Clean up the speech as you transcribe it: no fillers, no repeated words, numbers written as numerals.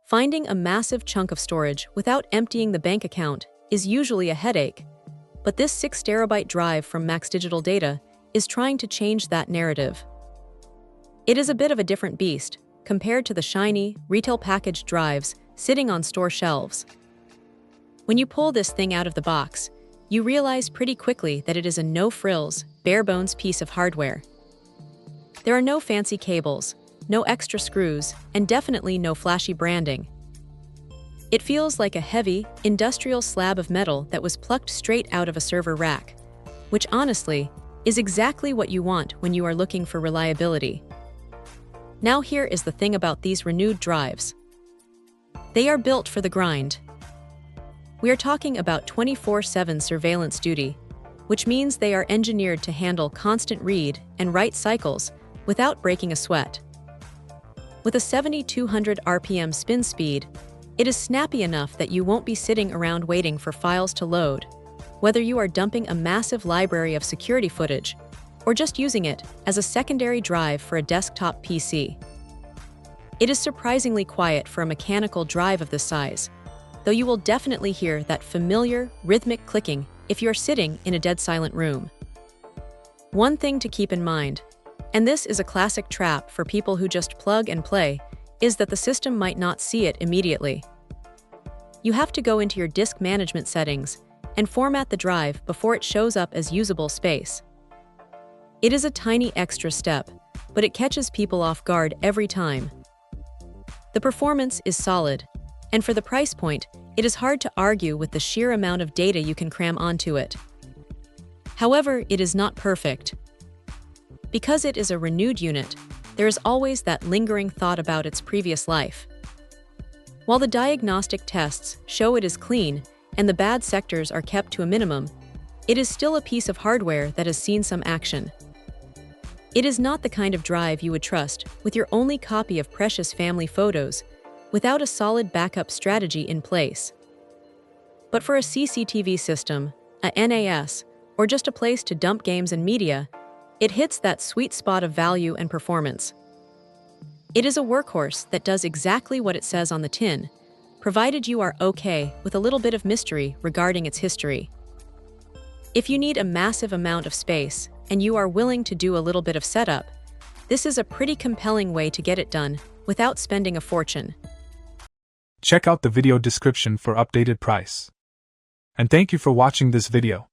Finding a massive chunk of storage without emptying the bank account is usually a headache, but this 6TB drive from MAXDIGITALDATA is trying to change that narrative. It is a bit of a different beast compared to the shiny, retail packaged drives sitting on store shelves. When you pull this thing out of the box, you realize pretty quickly that it is a no-frills, bare-bones piece of hardware. There are no fancy cables, no extra screws, and definitely no flashy branding. It feels like a heavy, industrial slab of metal that was plucked straight out of a server rack, which honestly is exactly what you want when you are looking for reliability. Now here is the thing about these renewed drives. They are built for the grind. We are talking about 24/7 surveillance duty, which means they are engineered to handle constant read and write cycles without breaking a sweat. With a 7,200 RPM spin speed, it is snappy enough that you won't be sitting around waiting for files to load, whether you are dumping a massive library of security footage or just using it as a secondary drive for a desktop PC. It is surprisingly quiet for a mechanical drive of this size, though you will definitely hear that familiar, rhythmic clicking if you're sitting in a dead-silent room. One thing to keep in mind, and this is a classic trap for people who just plug and play, is that the system might not see it immediately. You have to go into your disk management settings and format the drive before it shows up as usable space. It is a tiny extra step, but it catches people off guard every time. The performance is solid, and for the price point, it is hard to argue with the sheer amount of data you can cram onto it. However, it is not perfect. Because it is a renewed unit, there is always that lingering thought about its previous life. While the diagnostic tests show it is clean and the bad sectors are kept to a minimum, it is still a piece of hardware that has seen some action. It is not the kind of drive you would trust with your only copy of precious family photos without a solid backup strategy in place. But for a CCTV system, a NAS, or just a place to dump games and media, it hits that sweet spot of value and performance. It is a workhorse that does exactly what it says on the tin, provided you are okay with a little bit of mystery regarding its history. If you need a massive amount of space and you are willing to do a little bit of setup, this is a pretty compelling way to get it done without spending a fortune. Check out the video description for updated price. And thank you for watching this video.